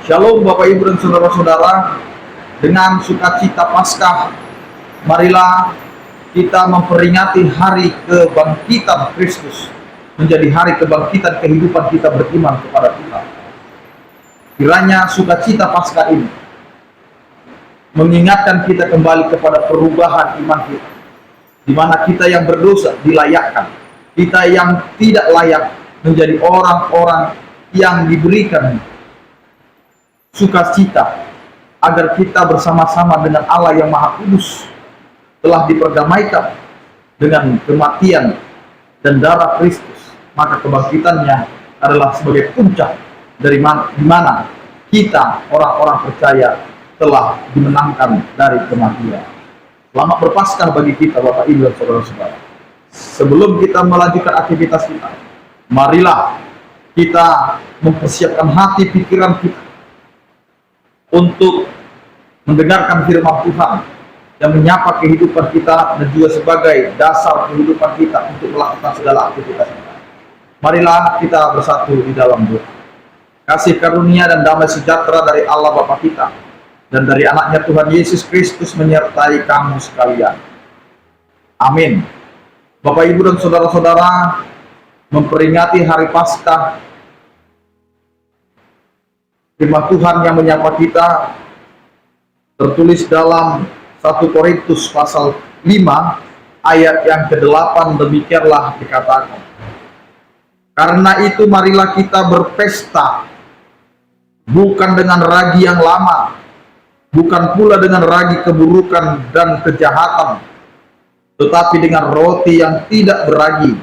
Shalom Bapak Ibu dan Saudara-saudara, dengan sukacita Paskah, marilah kita memperingati hari kebangkitan Kristus, menjadi hari kebangkitan kehidupan kita beriman kepada Tuhan. Kiranya sukacita Paskah ini mengingatkan kita kembali kepada perubahan iman kita, di mana kita yang berdosa dilayakkan, kita yang tidak layak menjadi orang-orang yang diberikan sukacita, agar kita bersama-sama dengan Allah yang Maha Kudus telah diperdamaikan dengan kematian dan darah Kristus. Maka kebangkitannya adalah sebagai puncak dari mana kita orang-orang percaya telah dimenangkan dari kematian. Selamat berpaskah bagi kita Bapak Ibu dan Saudara-saudara. Sebelum kita melanjutkan aktivitas kita, marilah kita mempersiapkan hati pikiran kita untuk mendengarkan firman Tuhan yang menyapa kehidupan kita dan juga sebagai dasar kehidupan kita untuk melakukan segala aktivitas kita. Marilah kita bersatu di dalam doa. Kasih karunia dan damai sejahtera dari Allah Bapa kita dan dari anaknya Tuhan Yesus Kristus menyertai kamu sekalian. Amin. Bapak Ibu dan Saudara-saudara, memperingati hari Paskah, firman Tuhan yang menyapa kita tertulis dalam 1 Korintus pasal 5 ayat yang ke-8, demikianlah dikatakan. Karena itu marilah kita berpesta, bukan dengan ragi yang lama, bukan pula dengan ragi keburukan dan kejahatan, tetapi dengan roti yang tidak beragi,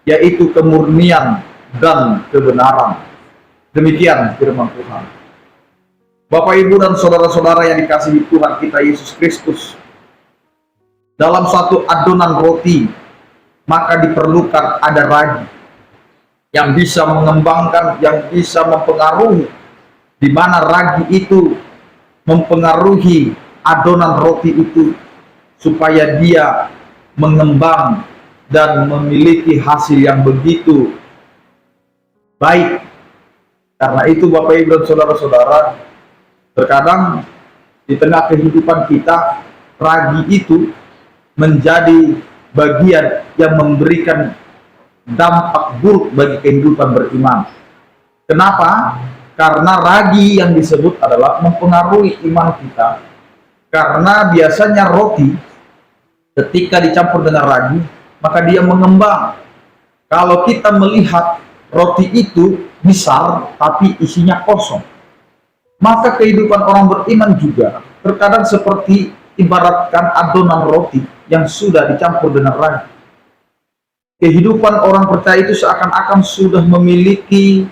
yaitu kemurnian dan kebenaran. Demikian firman Tuhan. Bapak Ibu dan Saudara-saudara yang dikasihi Tuhan kita Yesus Kristus, dalam satu adonan roti maka diperlukan ada ragi yang bisa mengembangkan, yang bisa mempengaruhi, di mana ragi itu mempengaruhi adonan roti itu supaya dia mengembang dan memiliki hasil yang begitu baik. Karena itu Bapak Ibu dan Saudara-saudara, terkadang di tengah kehidupan kita, ragi itu menjadi bagian yang memberikan dampak buruk bagi kehidupan beriman. Kenapa? Karena ragi yang disebut adalah mempengaruhi iman kita. Karena biasanya roti ketika dicampur dengan ragi, maka dia mengembang. Kalau kita melihat roti itu besar tapi isinya kosong, maka kehidupan orang beriman juga terkadang seperti ibaratkan adonan roti yang sudah dicampur dengan ragi. Kehidupan orang percaya itu seakan-akan sudah memiliki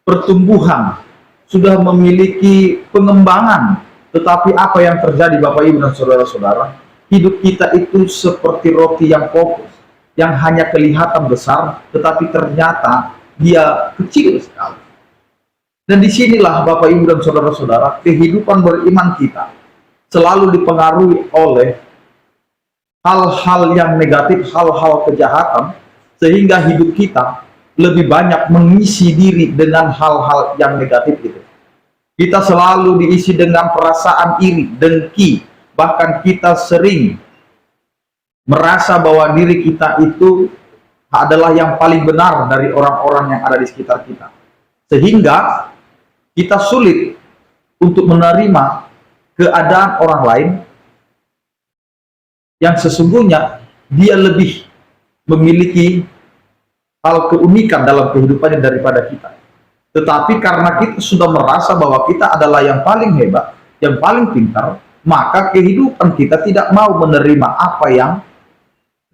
pertumbuhan, sudah memiliki pengembangan, tetapi apa yang terjadi Bapak Ibu dan Saudara-saudara, hidup kita itu seperti roti yang kokoh, yang hanya kelihatan besar tetapi ternyata dia kecil sekali. Dan disinilah Bapak Ibu dan Saudara-saudara, kehidupan beriman kita selalu dipengaruhi oleh hal-hal yang negatif, hal-hal kejahatan, sehingga hidup kita lebih banyak mengisi diri dengan hal-hal yang negatif itu. Kita selalu diisi dengan perasaan iri, dengki, bahkan kita sering merasa bahwa diri kita itu adalah yang paling benar dari orang-orang yang ada di sekitar kita, sehingga kita sulit untuk menerima keadaan orang lain yang sesungguhnya dia lebih memiliki hal keunikan dalam kehidupannya daripada kita. Tetapi karena kita sudah merasa bahwa kita adalah yang paling hebat, yang paling pintar, maka kehidupan kita tidak mau menerima apa yang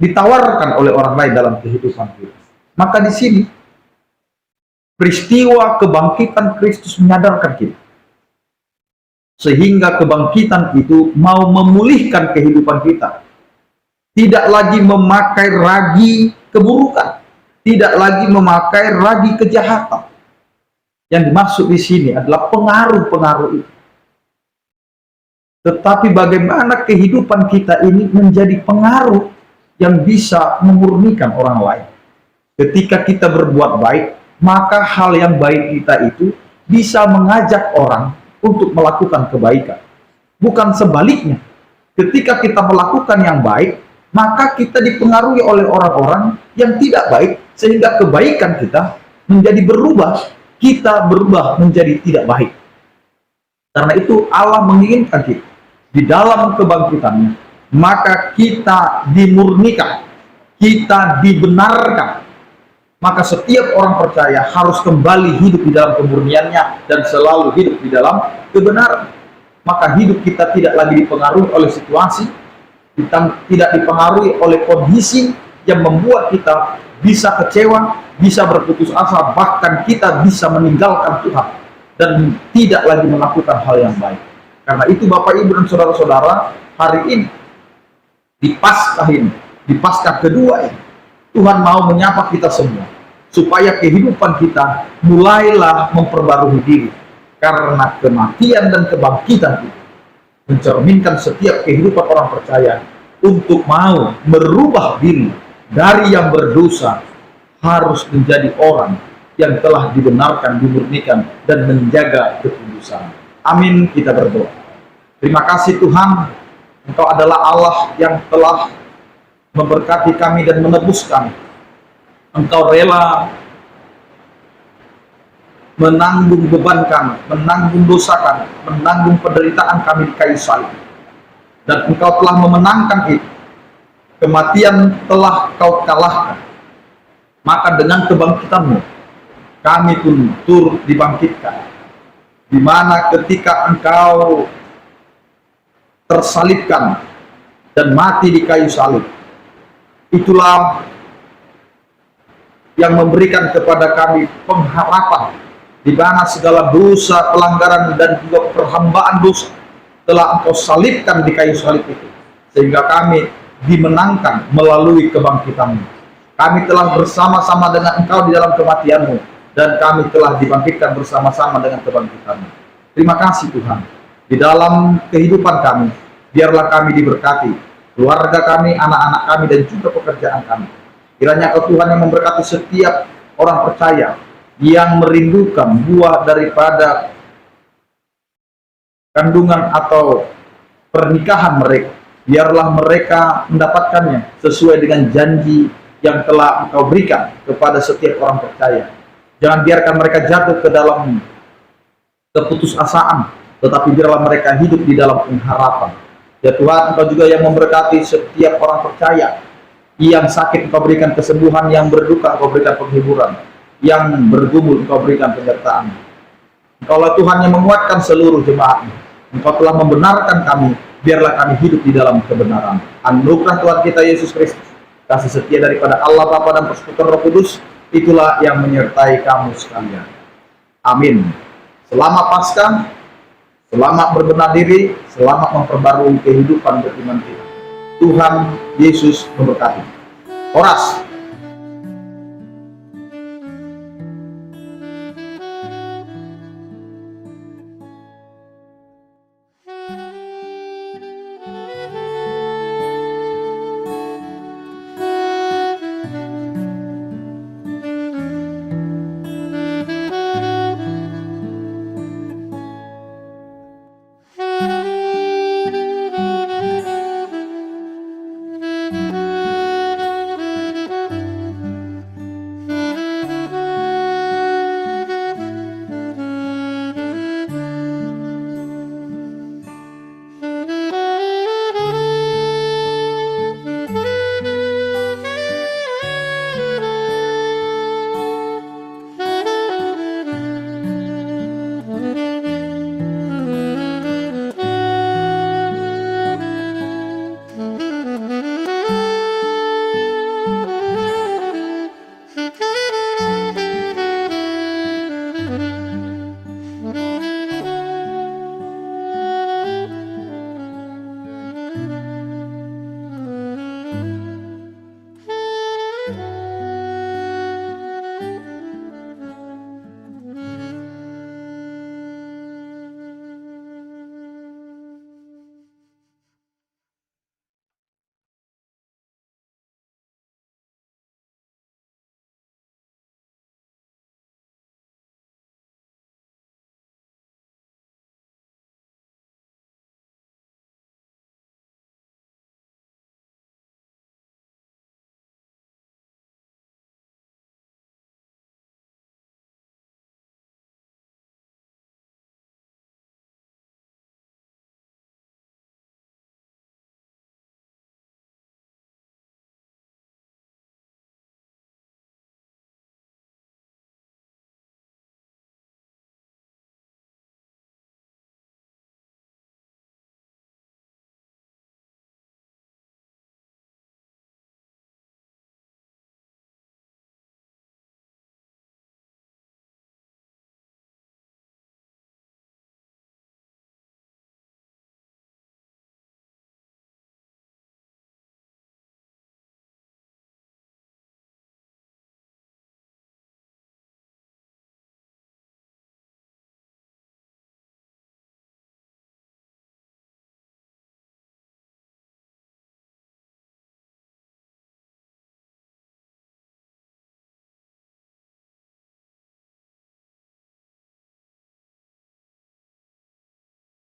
ditawarkan oleh orang lain dalam kehidupan kita. Maka di sini peristiwa kebangkitan Kristus menyadarkan kita, sehingga kebangkitan itu mau memulihkan kehidupan kita, tidak lagi memakai ragi keburukan, tidak lagi memakai ragi kejahatan. Yang dimaksud di sini adalah pengaruh-pengaruh itu. Tetapi bagaimana kehidupan kita ini menjadi pengaruh yang bisa memurnikan orang lain. Ketika kita berbuat baik, maka hal yang baik kita itu bisa mengajak orang untuk melakukan kebaikan. Bukan sebaliknya. Ketika kita melakukan yang baik, maka kita dipengaruhi oleh orang-orang yang tidak baik, sehingga kebaikan kita menjadi berubah, kita berubah menjadi tidak baik. Karena itu Allah menginginkan kita di dalam kebangkitannya, maka kita dimurnikan, kita dibenarkan. Maka setiap orang percaya harus kembali hidup di dalam kemurniannya dan selalu hidup di dalam kebenaran. Maka hidup kita tidak lagi dipengaruhi oleh situasi, kita tidak dipengaruhi oleh kondisi yang membuat kita bisa kecewa, bisa berputus asa, bahkan kita bisa meninggalkan Tuhan dan tidak lagi melakukan hal yang baik. Karena itu Bapak Ibu dan saudara-saudara, hari ini di Paskah ini, di Paskah kedua ini, Tuhan mau menyapa kita semua supaya kehidupan kita mulailah memperbarui diri. Karena kematian dan kebangkitan itu mencerminkan setiap kehidupan orang percaya untuk mau merubah diri dari yang berdosa harus menjadi orang yang telah dibenarkan, dimurnikan, dan menjaga kekudusan. Amin, kita berdoa. Terima kasih Tuhan, Engkau adalah Allah yang telah memberkati kami dan menebus kami. Engkau rela menanggung beban kami, menanggung dosa kami, menanggung penderitaan kami di kayu salib. Dan Engkau telah memenangkan itu. Kematian telah Kau kalahkan. Maka dengan kebangkitan-Mu, kami pun turut dibangkitkan. Di mana ketika Engkau tersalibkan dan mati di kayu salib, itulah yang memberikan kepada kami pengharapan, di mana segala dosa, pelanggaran, dan juga perhambaan dosa telah Engkau salibkan di kayu salib itu, sehingga kami dimenangkan melalui kebangkitan-Mu. Kami telah bersama-sama dengan Engkau di dalam kematian-Mu, dan kami telah dibangkitkan bersama-sama dengan kebangkitan-Mu. Terima kasih Tuhan. Di dalam kehidupan kami, biarlah kami diberkati, keluarga kami, anak-anak kami, dan juga pekerjaan kami. Kiranya Engkau Tuhan yang memberkati setiap orang percaya yang merindukan buah daripada kandungan atau pernikahan mereka. Biarlah mereka mendapatkannya sesuai dengan janji yang telah Engkau berikan kepada setiap orang percaya. Jangan biarkan mereka jatuh ke dalam keputusasaan, tetapi biarlah mereka hidup di dalam pengharapan. Ya Tuhan, Engkau juga yang memberkati setiap orang percaya yang sakit, Engkau berikan kesembuhan, yang berduka Engkau berikan penghiburan, yang bergumul Engkau berikan penyertaan. Engkaulah Tuhan yang menguatkan seluruh jemaat-Mu. Engkau telah membenarkan kami, biarlah kami hidup di dalam kebenaran. Anugerah Tuhan kita Yesus Kristus, kasih setia daripada Allah Bapa dan Persekutuan Roh Kudus, itulah yang menyertai kamu sekalian. Amin. Selamat Paskah, selamat berbenah diri, selamat memperbarui kehidupan beriman kita. Tuhan Yesus memberkati. Horas.